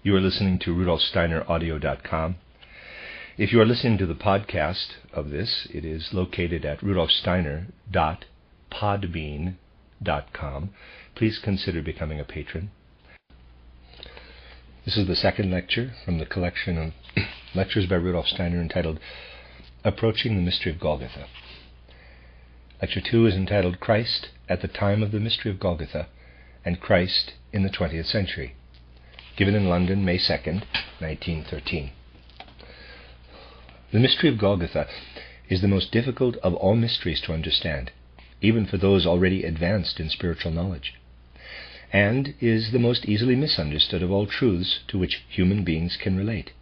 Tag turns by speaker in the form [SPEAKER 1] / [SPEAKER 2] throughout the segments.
[SPEAKER 1] You are listening to rudolfsteineraudio.com. If you are listening to the podcast of this, it is located at rudolfsteiner.podbean.com. Please consider becoming a patron. This is the second lecture from the collection of lectures by Rudolf Steiner entitled Approaching the Mystery of Golgotha. Lecture 2 is entitled Christ at the Time of the Mystery of Golgotha and Christ in the 20th Century, given in London, May 2nd, 1913. The mystery of Golgotha is the most difficult of all mysteries to understand, even for those already advanced in spiritual knowledge, and is the most easily misunderstood of all truths to which human beings can relate.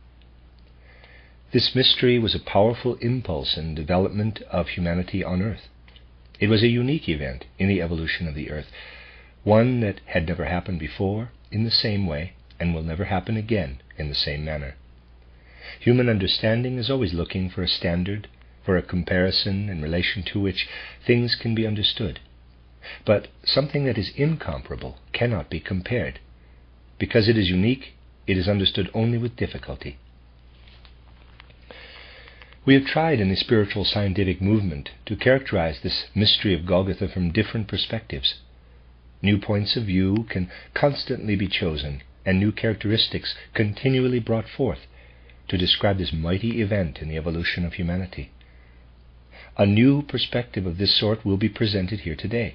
[SPEAKER 1] This mystery was a powerful impulse in the development of humanity on earth. It was a unique event in the evolution of the earth, one that had never happened before in the same way and will never happen again in the same manner. Human understanding is always looking for a standard, for a comparison in relation to which things can be understood. But something that is incomparable cannot be compared. Because it is unique, it is understood only with difficulty. We have tried in the spiritual scientific movement to characterize this mystery of Golgotha from different perspectives. New points of view can constantly be chosen, and new characteristics continually brought forth to describe this mighty event in the evolution of humanity. A new perspective of this sort will be presented here today.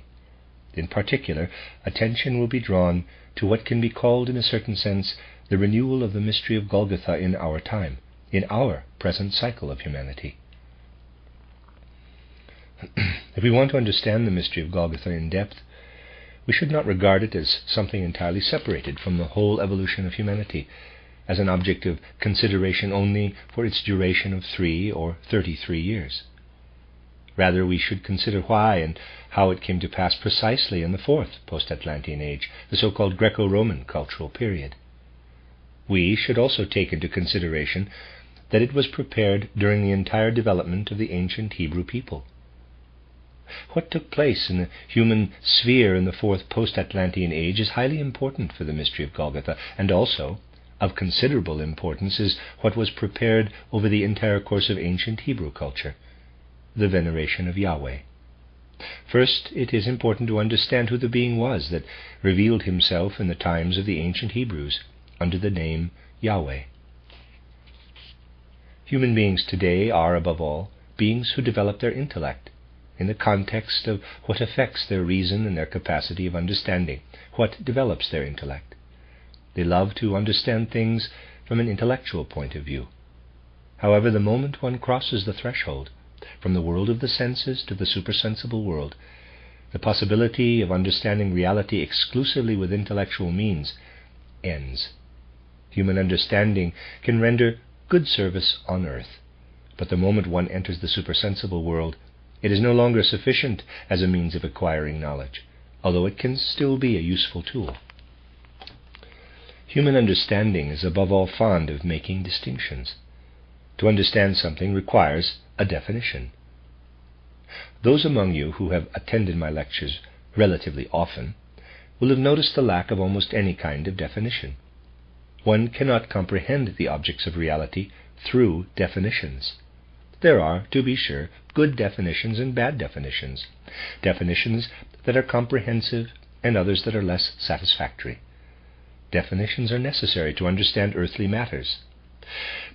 [SPEAKER 1] In particular, attention will be drawn to what can be called, in a certain sense, the renewal of the mystery of Golgotha in our time, in our present cycle of humanity. If we want to understand the mystery of Golgotha in depth, we should not regard it as something entirely separated from the whole evolution of humanity, as an object of consideration only for its duration of 3 or 33 years. Rather, we should consider why and how it came to pass precisely in the fourth post-Atlantean age, the so-called Greco-Roman cultural period. We should also take into consideration that it was prepared during the entire development of the ancient Hebrew people. What took place in the human sphere in the fourth post-Atlantean age is highly important for the mystery of Golgotha, and also of considerable importance is what was prepared over the entire course of ancient Hebrew culture, the veneration of Yahweh. First, it is important to understand who the being was that revealed himself in the times of the ancient Hebrews under the name Yahweh. Human beings today are, above all, beings who develop their intellect in the context of what affects their reason and their capacity of understanding, what develops their intellect. They love to understand things from an intellectual point of view. However, the moment one crosses the threshold from the world of the senses to the supersensible world, the possibility of understanding reality exclusively with intellectual means ends. Human understanding can render good service on earth, but the moment one enters the supersensible world, it is no longer sufficient as a means of acquiring knowledge, although it can still be a useful tool. Human understanding is above all fond of making distinctions. To understand something requires a definition. Those among you who have attended my lectures relatively often will have noticed the lack of almost any kind of definition. One cannot comprehend the objects of reality through definitions. There are, to be sure, good definitions and bad definitions, definitions that are comprehensive and others that are less satisfactory. Definitions are necessary to understand earthly matters.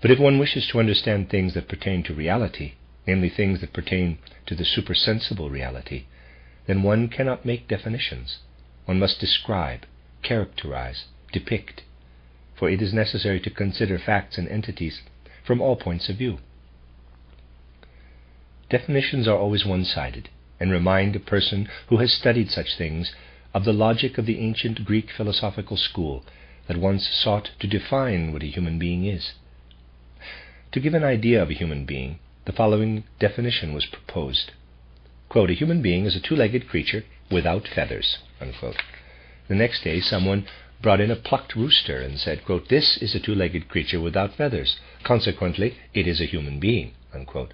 [SPEAKER 1] But if one wishes to understand things that pertain to reality, namely things that pertain to the supersensible reality, then one cannot make definitions. One must describe, characterize, depict, for it is necessary to consider facts and entities from all points of view. Definitions are always one-sided, and remind a person who has studied such things of the logic of the ancient Greek philosophical school that once sought to define what a human being is. To give an idea of a human being, the following definition was proposed. Quote, a human being is a two-legged creature without feathers. Unquote. The next day someone brought in a plucked rooster and said, quote, this is a two-legged creature without feathers. Consequently, it is a human being. Unquote.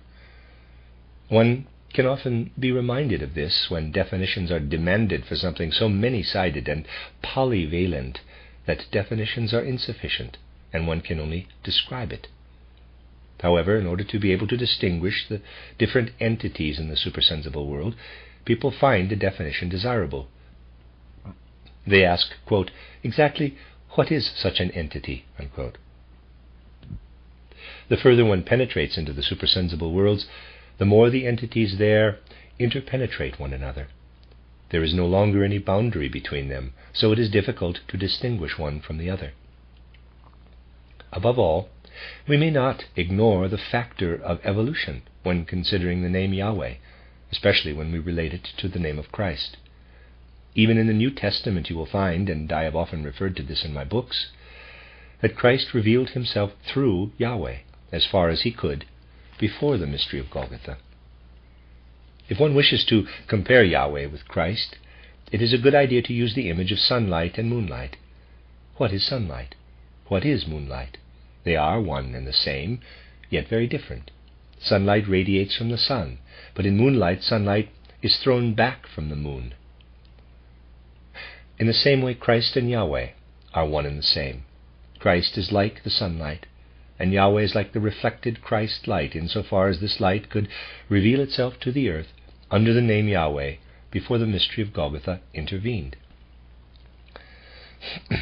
[SPEAKER 1] One can often be reminded of this when definitions are demanded for something so many-sided and polyvalent that definitions are insufficient, and one can only describe it. However, in order to be able to distinguish the different entities in the supersensible world, people find a definition desirable. They ask, quote, exactly what is such an entity, unquote. The further one penetrates into the supersensible worlds, the more the entities there interpenetrate one another. There is no longer any boundary between them, so it is difficult to distinguish one from the other. Above all, we may not ignore the factor of evolution when considering the name Yahweh, especially when we relate it to the name of Christ. Even in the New Testament you will find, and I have often referred to this in my books, that Christ revealed himself through Yahweh, as far as he could, before the mystery of Golgotha. If one wishes to compare Yahweh with Christ, it is a good idea to use the image of sunlight and moonlight. What is sunlight? What is moonlight? They are one and the same, yet very different. Sunlight radiates from the sun, but in moonlight, sunlight is thrown back from the moon. In the same way, Christ and Yahweh are one and the same. Christ is like the sunlight, and Yahweh is like the reflected Christ light, insofar as this light could reveal itself to the earth under the name Yahweh before the mystery of Golgotha intervened.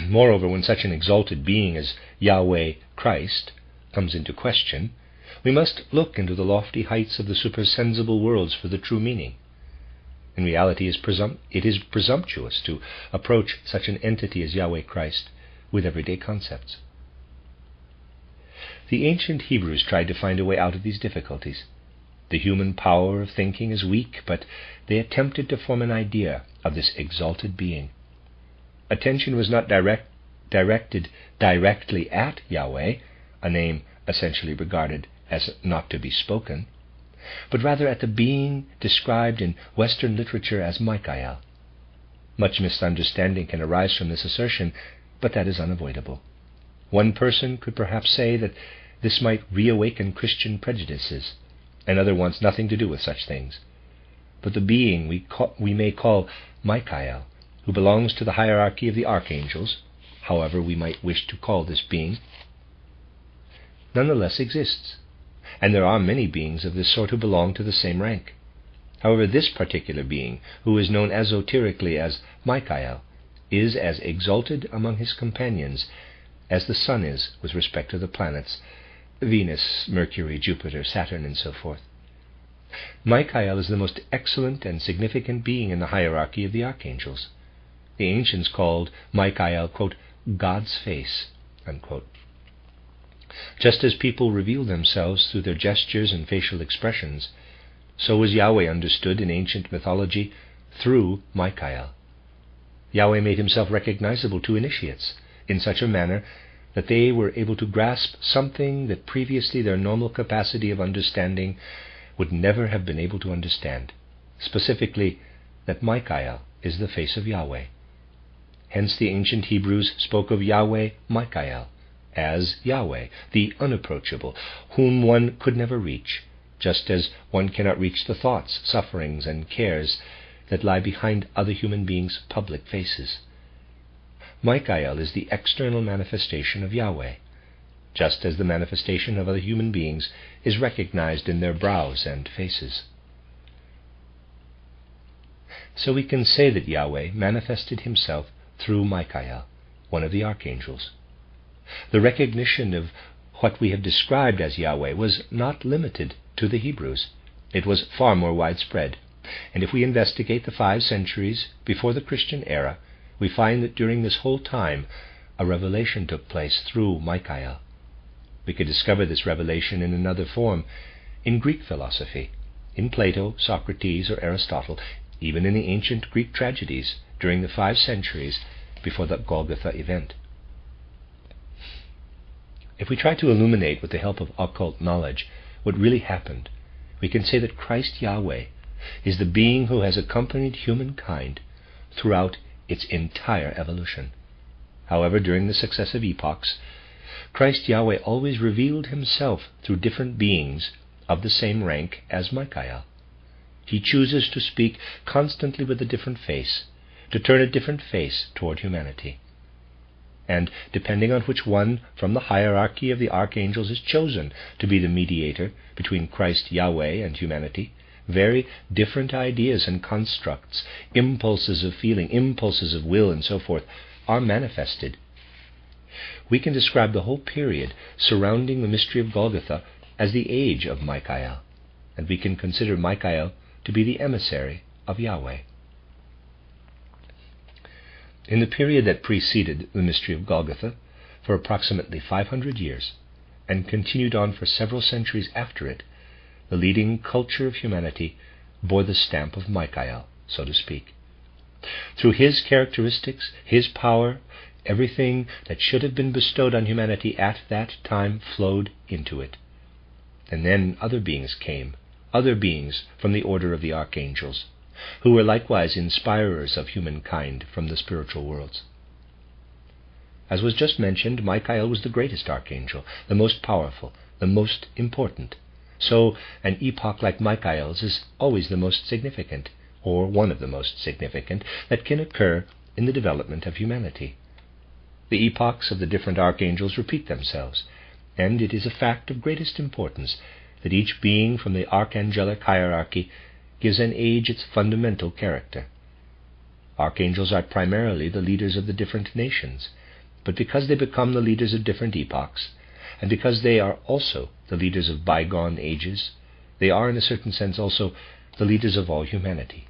[SPEAKER 1] Moreover, when such an exalted being as Yahweh Christ comes into question, we must look into the lofty heights of the supersensible worlds for the true meaning. In reality, it is presumptuous to approach such an entity as Yahweh Christ with everyday concepts. The ancient Hebrews tried to find a way out of these difficulties. The human power of thinking is weak, but they attempted to form an idea of this exalted being. Attention was not directed directly at Yahweh, a name essentially regarded as not to be spoken, but rather at the being described in Western literature as Michael. Much misunderstanding can arise from this assertion, but that is unavoidable. One person could perhaps say that this might reawaken Christian prejudices. Another wants nothing to do with such things. But the being we may call Michael, who belongs to the hierarchy of the archangels, however we might wish to call this being, nonetheless exists, and there are many beings of this sort who belong to the same rank. However, this particular being, who is known esoterically as Michael, is as exalted among his companions as the sun is with respect to the planets, Venus, Mercury, Jupiter, Saturn, and so forth. Michael is the most excellent and significant being in the hierarchy of the archangels. The ancients called Michael, quote, God's face, unquote. Just as people reveal themselves through their gestures and facial expressions, so was Yahweh understood in ancient mythology through Michael. Yahweh made himself recognizable to initiates in such a manner that they were able to grasp something that previously their normal capacity of understanding would never have been able to understand, specifically that Michael is the face of Yahweh. Hence the ancient Hebrews spoke of Yahweh Michael as Yahweh, the unapproachable, whom one could never reach, just as one cannot reach the thoughts, sufferings, and cares that lie behind other human beings' public faces. Michael is the external manifestation of Yahweh, just as the manifestation of other human beings is recognized in their brows and faces. So we can say that Yahweh manifested himself through Michael, one of the archangels. The recognition of what we have described as Yahweh was not limited to the Hebrews. It was far more widespread, and if we investigate the 5 centuries before the Christian era, we find that during this whole time a revelation took place through Michael. We could discover this revelation in another form in Greek philosophy, in Plato, Socrates, or Aristotle, even in the ancient Greek tragedies during the 5 centuries before the Golgotha event. If we try to illuminate with the help of occult knowledge what really happened, we can say that Christ Yahweh is the being who has accompanied humankind throughout its entire evolution. However, during the successive epochs, Christ Yahweh always revealed himself through different beings of the same rank as Michael. He chooses to speak constantly with a different face, to turn a different face toward humanity. and depending on which one from the hierarchy of the archangels is chosen to be the mediator between Christ Yahweh and humanity, very different ideas and constructs, impulses of feeling, impulses of will, and so forth, are manifested. We can describe the whole period surrounding the mystery of Golgotha as the age of Michael, and we can consider Michael to be the emissary of Yahweh. In the period that preceded the mystery of Golgotha, for approximately 500 years, and continued on for several centuries after it, the leading culture of humanity bore the stamp of Michael, so to speak. Through his characteristics, his power, everything that should have been bestowed on humanity at that time flowed into it. And then other beings came, other beings from the order of the archangels, who were likewise inspirers of humankind from the spiritual worlds. As was just mentioned, Michael was the greatest archangel, the most powerful, the most important. So an epoch like Michael's is always the most significant, or one of the most significant, that can occur in the development of humanity. The epochs of the different archangels repeat themselves, and it is a fact of greatest importance that each being from the archangelic hierarchy gives an age its fundamental character. Archangels are primarily the leaders of the different nations, but because they become the leaders of different epochs, and because they are also the leaders of bygone ages, they are in a certain sense also the leaders of all humanity.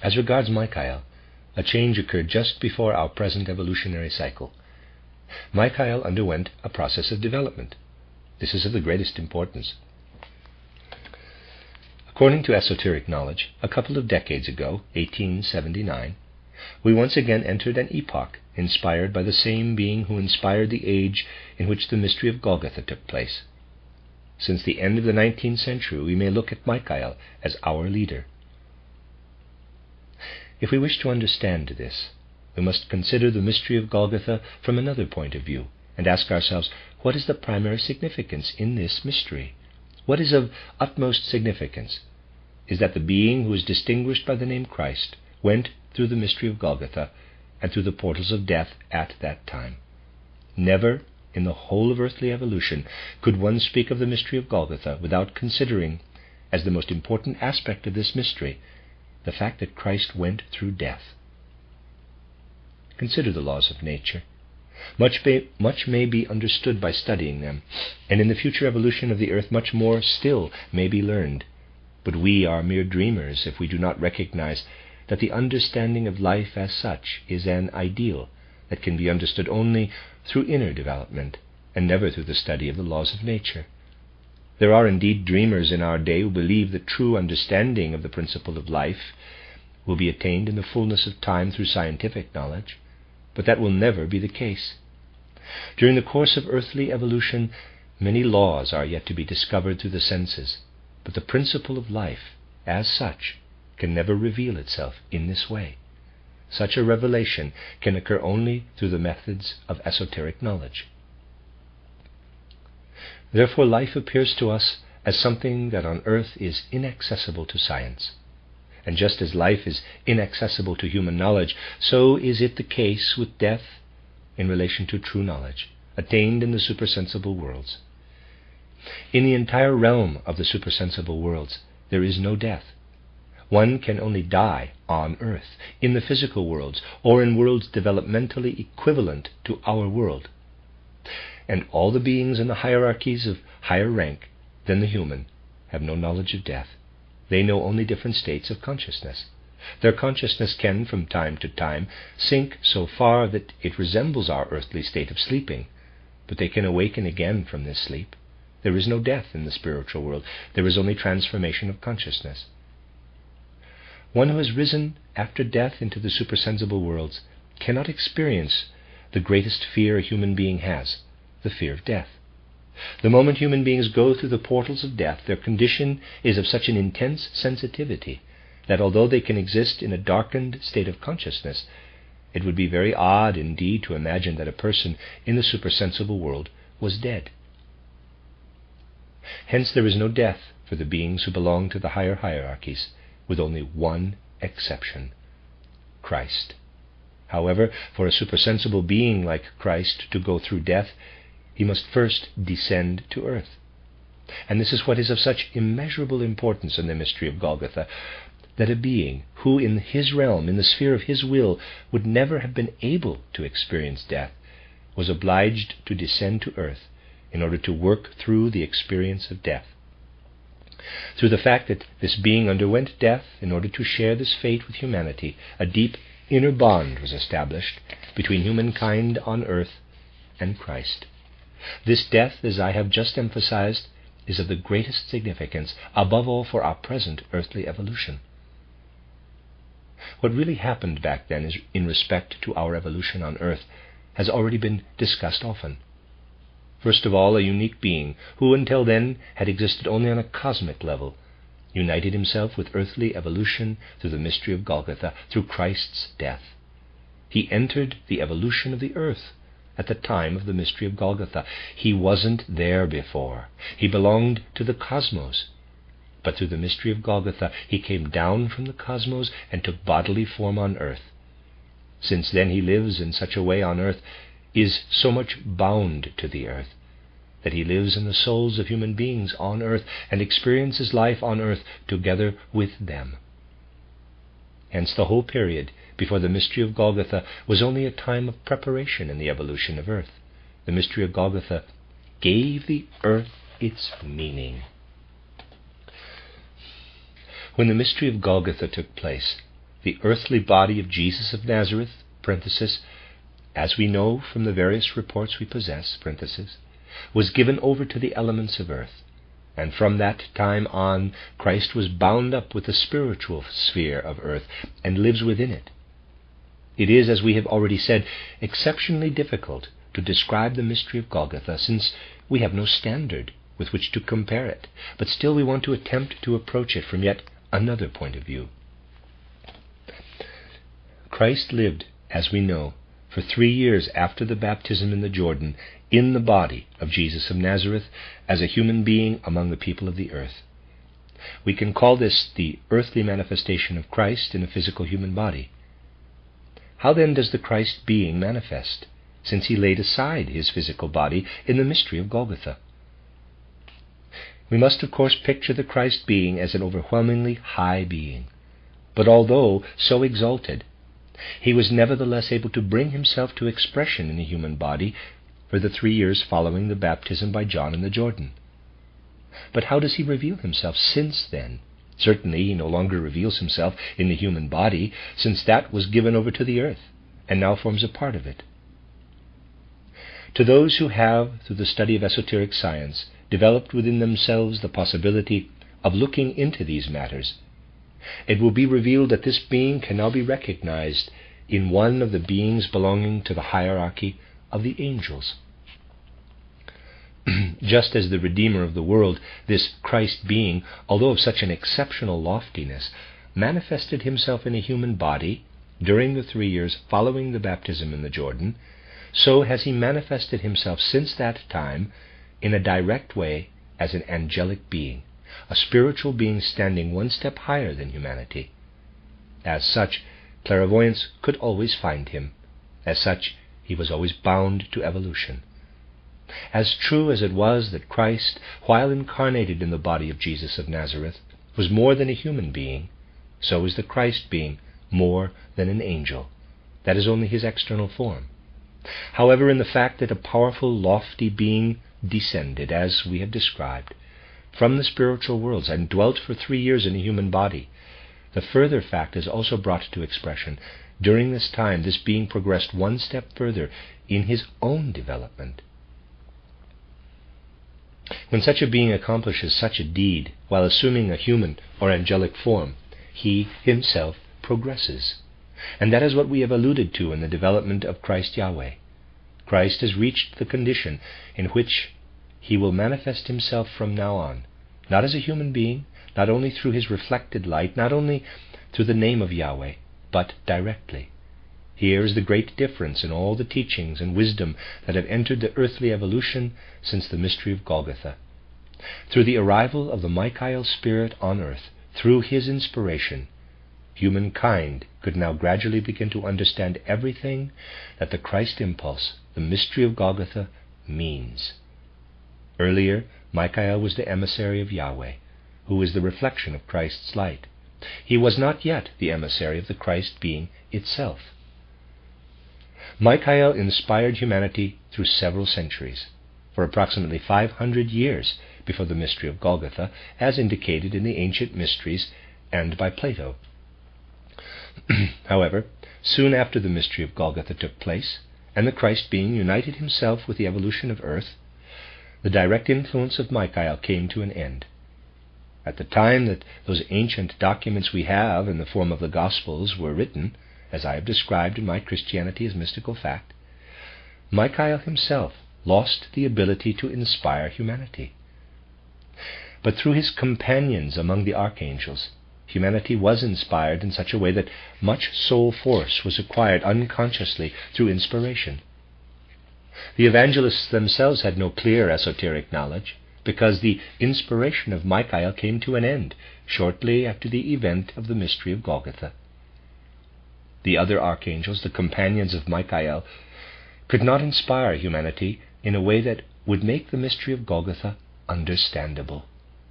[SPEAKER 1] As regards Michael, a change occurred just before our present evolutionary cycle. Michael underwent a process of development. This is of the greatest importance. According to esoteric knowledge, a couple of decades ago, 1879, we once again entered an epoch inspired by the same being who inspired the age in which the mystery of Golgotha took place. Since the end of the 19th century, we may look at Michael as our leader. If we wish to understand this, we must consider the mystery of Golgotha from another point of view, and ask ourselves, what is the primary significance in this mystery? What is of utmost significance is that the being who is distinguished by the name Christ went through the mystery of Golgotha and through the portals of death at that time. Never in the whole of earthly evolution could one speak of the mystery of Golgotha without considering, as the most important aspect of this mystery, the fact that Christ went through death. Consider the laws of nature. Much may be understood by studying them, and in the future evolution of the earth much more still may be learned. But we are mere dreamers if we do not recognize that the understanding of life as such is an ideal that can be understood only through inner development, and never through the study of the laws of nature. There are indeed dreamers in our day who believe that true understanding of the principle of life will be attained in the fullness of time through scientific knowledge, but that will never be the case. During the course of earthly evolution, many laws are yet to be discovered through the senses, but the principle of life, as such, can never reveal itself in this way. Such a revelation can occur only through the methods of esoteric knowledge. Therefore, life appears to us as something that on earth is inaccessible to science. And just as life is inaccessible to human knowledge, so is it the case with death in relation to true knowledge, attained in the supersensible worlds. In the entire realm of the supersensible worlds, there is no death. One can only die on earth, in the physical worlds, or in worlds developmentally equivalent to our world. And all the beings in the hierarchies of higher rank than the human have no knowledge of death. They know only different states of consciousness. Their consciousness can, from time to time, sink so far that it resembles our earthly state of sleeping, but they can awaken again from this sleep. There is no death in the spiritual world. There is only transformation of consciousness. One who has risen after death into the supersensible worlds cannot experience the greatest fear a human being has, the fear of death. The moment human beings go through the portals of death, their condition is of such an intense sensitivity that although they can exist in a darkened state of consciousness, it would be very odd indeed to imagine that a person in the supersensible world was dead. Hence there is no death for the beings who belong to the higher hierarchies, with only one exception: Christ. However, for a supersensible being like Christ to go through death, he must first descend to earth. And this is what is of such immeasurable importance in the mystery of Golgotha, that a being who in his realm, in the sphere of his will, would never have been able to experience death, was obliged to descend to earth in order to work through the experience of death. Through the fact that this being underwent death in order to share this fate with humanity, a deep inner bond was established between humankind on earth and Christ. This death, as I have just emphasized, is of the greatest significance, above all for our present earthly evolution. What really happened back then is in respect to our evolution on earth has already been discussed often. First of all, a unique being who until then had existed only on a cosmic level united himself with earthly evolution through the mystery of Golgotha, through Christ's death. He entered the evolution of the earth at the time of the mystery of Golgotha. He wasn't there before. He belonged to the cosmos. But through the mystery of Golgotha, he came down from the cosmos and took bodily form on earth. Since then he lives in such a way on earth, is so much bound to the earth, that he lives in the souls of human beings on earth and experiences life on earth together with them. Hence the whole period before the mystery of Golgotha was only a time of preparation in the evolution of earth. The mystery of Golgotha gave the earth its meaning. When the mystery of Golgotha took place, the earthly body of Jesus of Nazareth, as we know from the various reports we possess, was given over to the elements of earth, and from that time on Christ was bound up with the spiritual sphere of earth and lives within it. It is, as we have already said, exceptionally difficult to describe the mystery of Golgotha, since we have no standard with which to compare it, but still we want to attempt to approach it from yet another point of view. Christ lived, as we know, for 3 years after the baptism in the Jordan, in the body of Jesus of Nazareth, as a human being among the people of the earth. We can call this the earthly manifestation of Christ in a physical human body. How then does the Christ being manifest, since he laid aside his physical body in the mystery of Golgotha? We must of course picture the Christ being as an overwhelmingly high being, but although so exalted, he was nevertheless able to bring himself to expression in a human body for the 3 years following the baptism by John in the Jordan. But how does he reveal himself since then? Certainly he no longer reveals himself in the human body, since that was given over to the earth and now forms a part of it. To those who have, through the study of esoteric science, developed within themselves the possibility of looking into these matters, it will be revealed that this being can now be recognized in one of the beings belonging to the hierarchy of the angels. Just as the Redeemer of the world, this Christ being, although of such an exceptional loftiness, manifested himself in a human body during the 3 years following the baptism in the Jordan, so has he manifested himself since that time in a direct way as an angelic being, a spiritual being standing one step higher than humanity. As such, clairvoyance could always find him. As such, he was always bound to evolution. As true as it was that Christ, while incarnated in the body of Jesus of Nazareth, was more than a human being, so is the Christ being more than an angel. That is only his external form. However, in the fact that a powerful, lofty being descended, as we have described, from the spiritual worlds and dwelt for 3 years in a human body, the further fact is also brought to expression. During this time, this being progressed one step further in his own development. When such a being accomplishes such a deed while assuming a human or angelic form, he himself progresses. And that is what we have alluded to in the development of Christ Yahweh. Christ has reached the condition in which he will manifest himself from now on, not as a human being, not only through his reflected light, not only through the name of Yahweh, but directly. Here is the great difference in all the teachings and wisdom that have entered the earthly evolution since the mystery of Golgotha. Through the arrival of the Michael Spirit on earth, through his inspiration, humankind could now gradually begin to understand everything that the Christ impulse, the mystery of Golgotha, means. Earlier, Michael was the emissary of Yahweh, who is the reflection of Christ's light. He was not yet the emissary of the Christ being itself. Michael inspired humanity through several centuries, for approximately 500 years before the mystery of Golgotha, as indicated in the ancient mysteries and by Plato. However, soon after the mystery of Golgotha took place, and the Christ being united himself with the evolution of earth, the direct influence of Michael came to an end. At the time that those ancient documents we have in the form of the Gospels were written, as I have described in my Christianity as Mystical Fact, Michael himself lost the ability to inspire humanity. But through his companions among the archangels, humanity was inspired in such a way that much soul force was acquired unconsciously through inspiration. The evangelists themselves had no clear esoteric knowledge, because the inspiration of Michael came to an end shortly after the event of the mystery of Golgotha. The other archangels, the companions of Michael, could not inspire humanity in a way that would make the mystery of Golgotha understandable,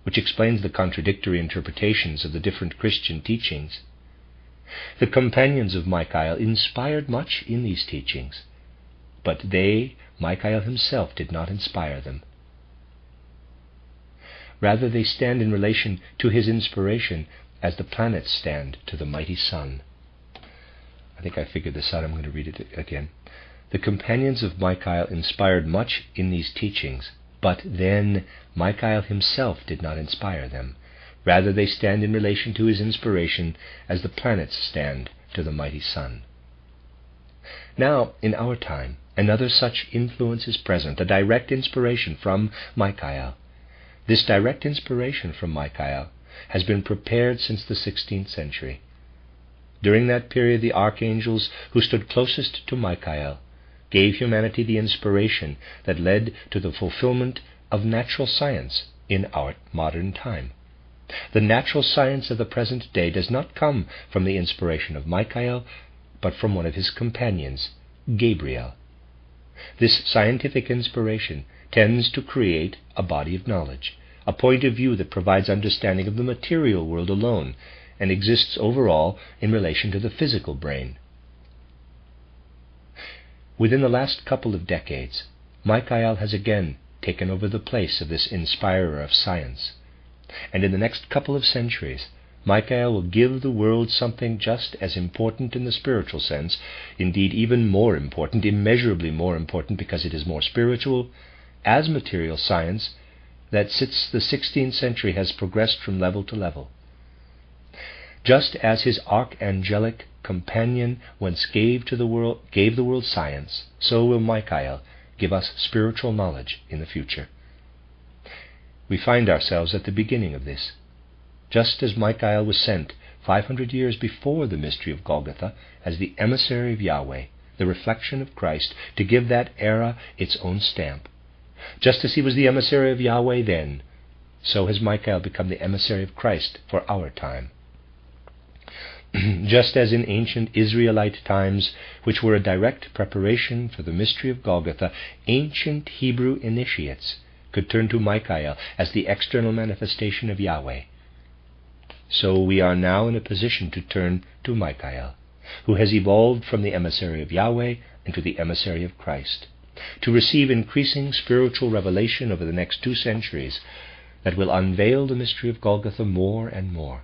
[SPEAKER 1] which explains the contradictory interpretations of the different Christian teachings. The companions of Michael inspired much in these teachings, but Michael himself, did not inspire them. Rather, they stand in relation to his inspiration as the planets stand to the mighty sun. I think I figured this out. I'm going to read it again. The companions of Michael inspired much in these teachings, but then Michael himself did not inspire them. Rather, they stand in relation to his inspiration as the planets stand to the mighty sun. Now, in our time, another such influence is present, a direct inspiration from Michael. This direct inspiration from Michael has been prepared since the 16th century. During that period, the archangels who stood closest to Michael gave humanity the inspiration that led to the fulfillment of natural science in our modern time. The natural science of the present day does not come from the inspiration of Michael, but from one of his companions, Gabriel. This scientific inspiration tends to create a body of knowledge, a point of view that provides understanding of the material world alone, and exists overall in relation to the physical brain. Within the last couple of decades, Michael has again taken over the place of this inspirer of science, and in the next couple of centuries, Michael will give the world something just as important in the spiritual sense, indeed even more important, immeasurably more important because it is more spiritual, as material science that since the 16th century has progressed from level to level. Just as his archangelic companion once gave the world science, so will Michael give us spiritual knowledge in the future. We find ourselves at the beginning of this. Just as Michael was sent 500 years before the mystery of Golgotha as the emissary of Yahweh, the reflection of Christ, to give that era its own stamp. Just as he was the emissary of Yahweh then, so has Michael become the emissary of Christ for our time. Just as in ancient Israelite times, which were a direct preparation for the mystery of Golgotha, ancient Hebrew initiates could turn to Michael as the external manifestation of Yahweh, so we are now in a position to turn to Michael, who has evolved from the emissary of Yahweh into the emissary of Christ, to receive increasing spiritual revelation over the next 2 centuries that will unveil the mystery of Golgotha more and more.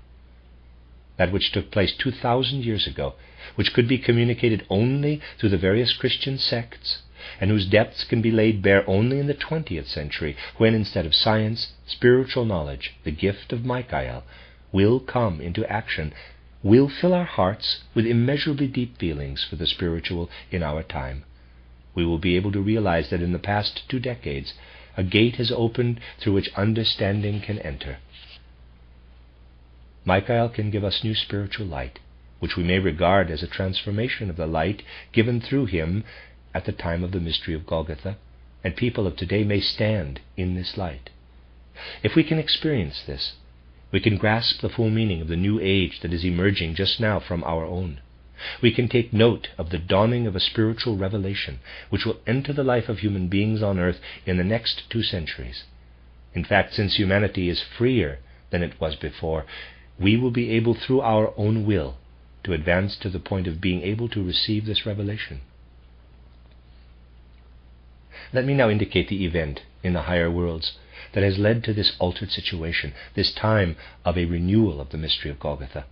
[SPEAKER 1] That which took place 2,000 years ago, which could be communicated only through the various Christian sects, and whose depths can be laid bare only in the 20th century, when instead of science, spiritual knowledge, the gift of Michael, will come into action, will fill our hearts with immeasurably deep feelings for the spiritual in our time. We will be able to realize that in the past 2 decades, a gate has opened through which understanding can enter. Michael can give us new spiritual light, which we may regard as a transformation of the light given through him at the time of the mystery of Golgotha, and people of today may stand in this light. If we can experience this, We can grasp the full meaning of the new age that is emerging just now from our own. We can take note of the dawning of a spiritual revelation which will enter the life of human beings on earth in the next 2 centuries. In fact, since humanity is freer than it was before, we will be able through our own will to advance to the point of being able to receive this revelation. Let me now indicate the event in the higher worlds that has led to this altered situation, this time of a renewal of the mystery of Golgotha.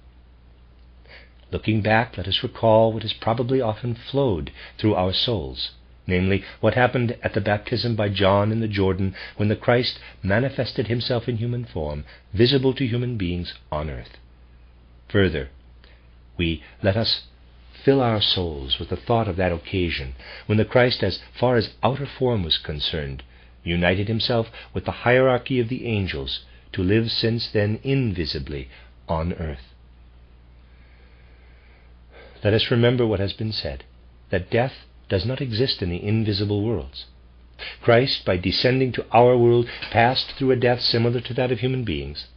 [SPEAKER 1] Looking back, let us recall what has probably often flowed through our souls, namely, what happened at the baptism by John in the Jordan when the Christ manifested himself in human form, visible to human beings on earth. Further, let us fill our souls with the thought of that occasion when the Christ, as far as outer form was concerned, united himself with the hierarchy of the angels to live since then invisibly on earth. Let us remember what has been said, that death does not exist in the invisible worlds. Christ, by descending to our world, passed through a death similar to that of human beings.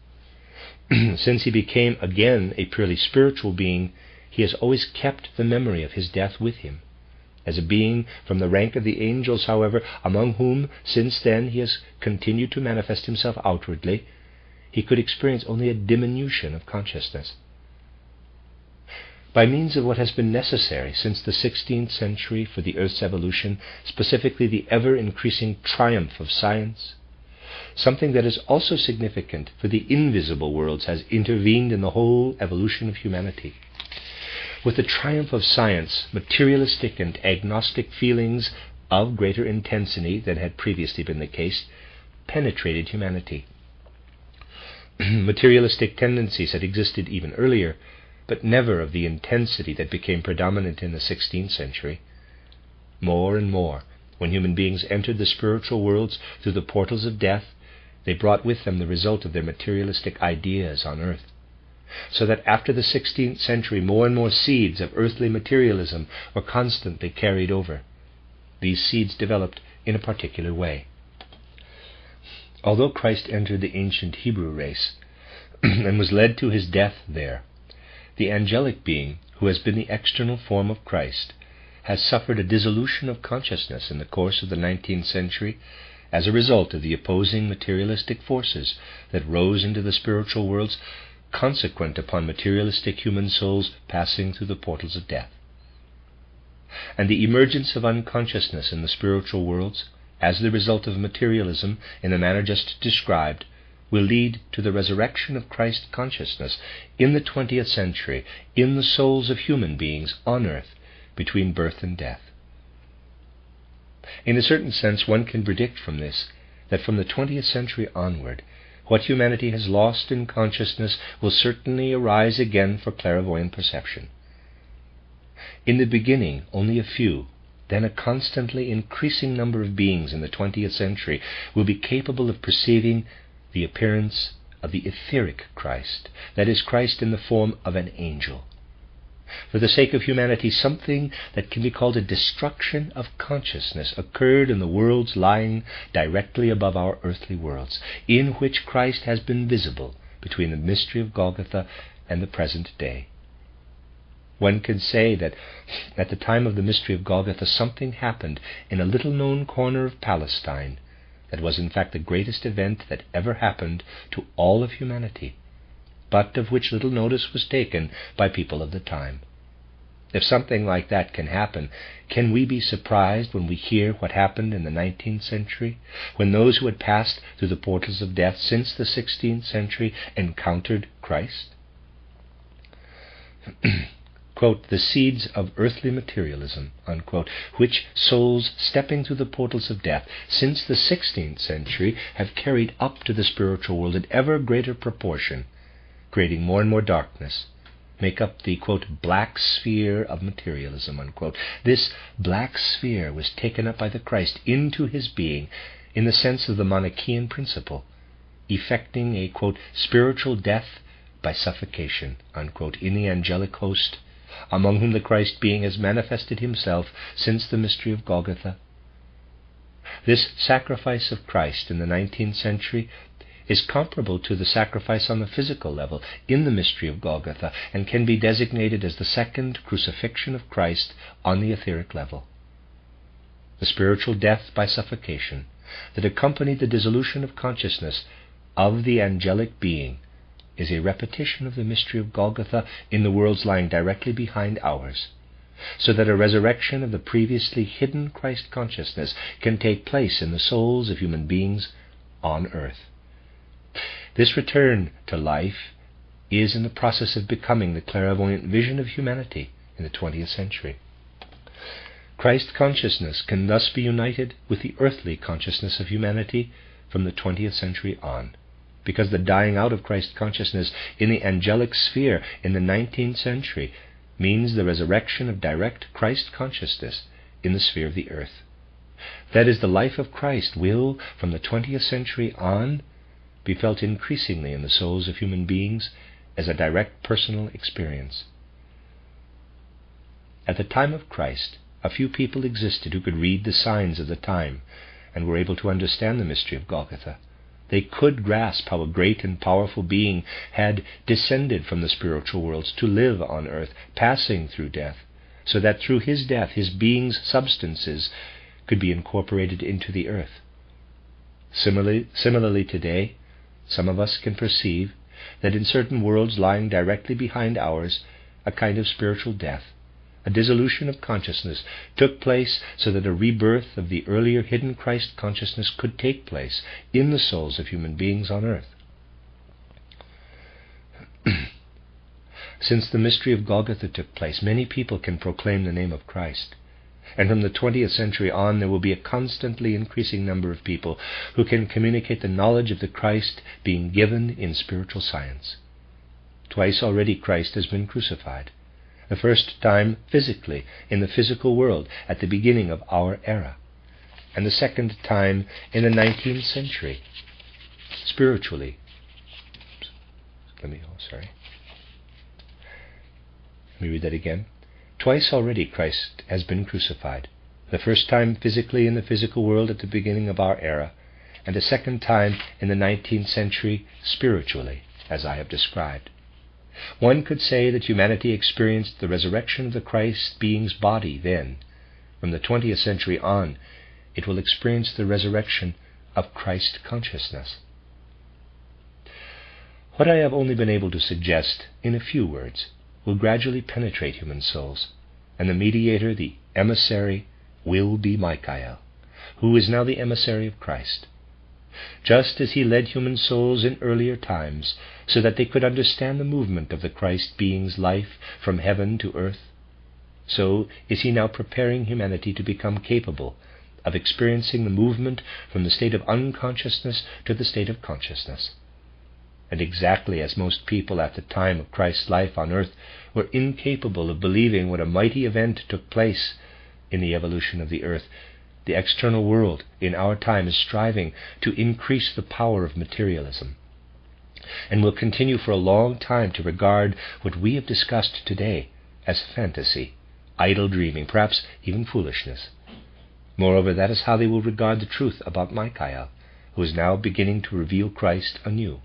[SPEAKER 1] Since he became again a purely spiritual being, he has always kept the memory of his death with him. As a being from the rank of the angels, however, among whom since then he has continued to manifest himself outwardly, he could experience only a diminution of consciousness. By means of what has been necessary since the 16th century for the Earth's evolution, specifically the ever-increasing triumph of science, something that is also significant for the invisible worlds has intervened in the whole evolution of humanity. With the triumph of science, materialistic and agnostic feelings of greater intensity than had previously been the case penetrated humanity. Materialistic tendencies had existed even earlier, but never of the intensity that became predominant in the 16th century. More and more, when human beings entered the spiritual worlds through the portals of death, they brought with them the result of their materialistic ideas on earth. So that after the 16th century, more and more seeds of earthly materialism were constantly carried over. These seeds developed in a particular way. Although Christ entered the ancient Hebrew race and was led to his death there, the angelic being, who has been the external form of Christ, has suffered a dissolution of consciousness in the course of the 19th century as a result of the opposing materialistic forces that rose into the spiritual worlds consequent upon materialistic human souls passing through the portals of death. And the emergence of unconsciousness in the spiritual worlds, as the result of materialism in the manner just described, will lead to the resurrection of Christ consciousness in the 20th century in the souls of human beings on earth between birth and death. In a certain sense, one can predict from this that from the 20th century onward, what humanity has lost in consciousness will certainly arise again for clairvoyant perception. In the beginning, only a few, then a constantly increasing number of beings in the 20th century will be capable of perceiving the appearance of the etheric Christ, that is, Christ in the form of an angel. For the sake of humanity, something that can be called a destruction of consciousness occurred in the worlds lying directly above our earthly worlds, in which Christ has been visible between the mystery of Golgotha and the present day. One can say that at the time of the mystery of Golgotha something happened in a little-known corner of Palestine that was in fact the greatest event that ever happened to all of humanity, but of which little notice was taken by people of the time. If something like that can happen, can we be surprised when we hear what happened in the 19th century, when those who had passed through the portals of death since the 16th century encountered Christ? Quote, the seeds of earthly materialism, unquote, which souls stepping through the portals of death since the 16th century have carried up to the spiritual world in ever greater proportion, creating more and more darkness, make up the, quote, black sphere of materialism, unquote. This black sphere was taken up by the Christ into his being in the sense of the Manichaean principle, effecting a, quote, spiritual death by suffocation, unquote, in the angelic host, among whom the Christ being has manifested himself since the mystery of Golgotha. This sacrifice of Christ in the 19th century is comparable to the sacrifice on the physical level in the mystery of Golgotha, and can be designated as the second crucifixion of Christ on the etheric level. The spiritual death by suffocation that accompanied the dissolution of consciousness of the angelic being is a repetition of the mystery of Golgotha in the worlds lying directly behind ours, so that a resurrection of the previously hidden Christ consciousness can take place in the souls of human beings on earth. This return to life is in the process of becoming the clairvoyant vision of humanity in the 20th century. Christ consciousness can thus be united with the earthly consciousness of humanity from the 20th century on, because the dying out of Christ consciousness in the angelic sphere in the 19th century means the resurrection of direct Christ consciousness in the sphere of the earth. That is, the life of Christ will, from the 20th century on, be felt increasingly in the souls of human beings as a direct personal experience. At the time of Christ, a few people existed who could read the signs of the time and were able to understand the mystery of Golgotha. They could grasp how a great and powerful being had descended from the spiritual worlds to live on earth, passing through death, so that through his death his being's substances could be incorporated into the earth. Similarly today, some of us can perceive that in certain worlds lying directly behind ours, a kind of spiritual death, a dissolution of consciousness, took place so that a rebirth of the earlier hidden Christ consciousness could take place in the souls of human beings on earth. Since the mystery of Golgotha took place, many people can proclaim the name of Christ. And from the 20th century on, there will be a constantly increasing number of people who can communicate the knowledge of the Christ being given in spiritual science. Twice already Christ has been crucified. The first time physically, in the physical world, at the beginning of our era, and the second time in the 19th century, spiritually. Let me read that again. Twice already Christ has been crucified. The first time physically in the physical world at the beginning of our era, and a second time in the 19th century spiritually, as I have described. One could say that humanity experienced the resurrection of the Christ being's body then. From the 20th century on, it will experience the resurrection of Christ consciousness. What I have only been able to suggest in a few words will gradually penetrate human souls, and the mediator, the emissary, will be Michael, who is now the emissary of Christ. Just as he led human souls in earlier times so that they could understand the movement of the Christ being's life from heaven to earth, so is he now preparing humanity to become capable of experiencing the movement from the state of unconsciousness to the state of consciousness. And exactly as most people at the time of Christ's life on earth were incapable of believing what a mighty event took place in the evolution of the earth, the external world in our time is striving to increase the power of materialism, and will continue for a long time to regard what we have discussed today as fantasy, idle dreaming, perhaps even foolishness. Moreover, that is how they will regard the truth about Michael, who is now beginning to reveal Christ anew.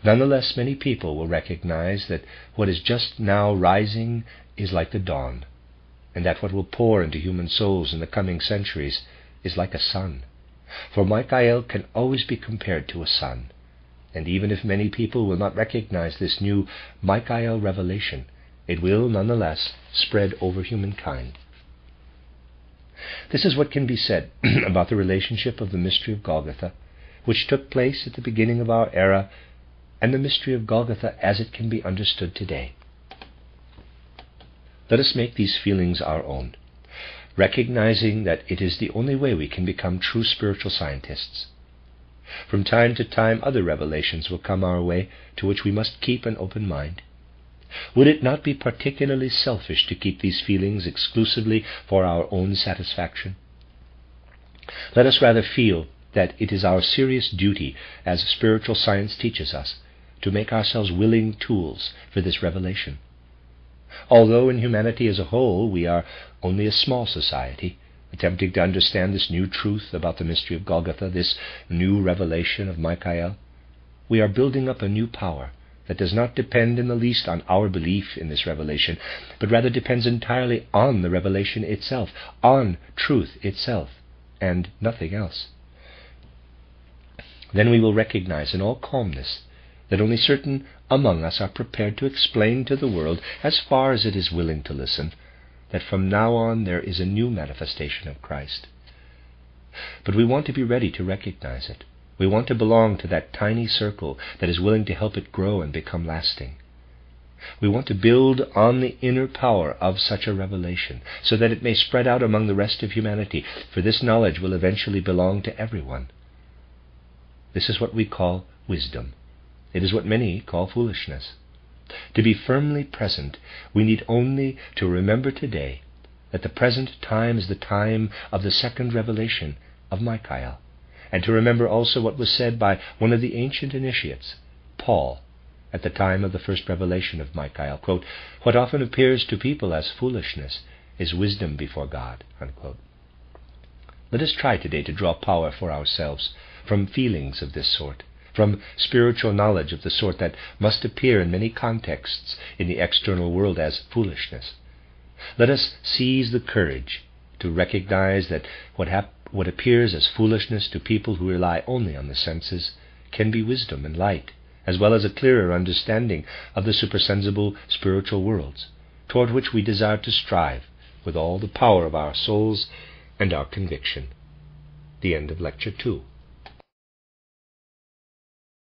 [SPEAKER 1] Nonetheless, many people will recognize that what is just now rising is like the dawn, and that what will pour into human souls in the coming centuries is like a sun. For Michael can always be compared to a sun, and even if many people will not recognize this new Michael revelation, it will nonetheless spread over humankind. This is what can be said about the relationship of the mystery of Golgotha, which took place at the beginning of our era, and the mystery of Golgotha as it can be understood today. Let us make these feelings our own, recognizing that it is the only way we can become true spiritual scientists. From time to time other revelations will come our way to which we must keep an open mind. Would it not be particularly selfish to keep these feelings exclusively for our own satisfaction? Let us rather feel that it is our serious duty, as spiritual science teaches us, to make ourselves willing tools for this revelation. Although in humanity as a whole we are only a small society, attempting to understand this new truth about the mystery of Golgotha, this new revelation of Michael, we are building up a new power that does not depend in the least on our belief in this revelation, but rather depends entirely on the revelation itself, on truth itself, and nothing else. Then we will recognize in all calmness that only certain among us are prepared to explain to the world, as far as it is willing to listen, that from now on there is a new manifestation of Christ. But we want to be ready to recognize it. We want to belong to that tiny circle that is willing to help it grow and become lasting. We want to build on the inner power of such a revelation, so that it may spread out among the rest of humanity, for this knowledge will eventually belong to everyone. This is what we call wisdom. It is what many call foolishness. To be firmly present, we need only to remember today that the present time is the time of the second revelation of Michael, and to remember also what was said by one of the ancient initiates, Paul, at the time of the first revelation of Michael, quote, "What often appears to people as foolishness is wisdom before God," unquote. Let us try today to draw power for ourselves from feelings of this sort, from spiritual knowledge of the sort that must appear in many contexts in the external world as foolishness. Let us seize the courage to recognize that what appears as foolishness to people who rely only on the senses can be wisdom and light, as well as a clearer understanding of the supersensible spiritual worlds, toward which we desire to strive with all the power of our souls and our conviction. The end of Lecture 2.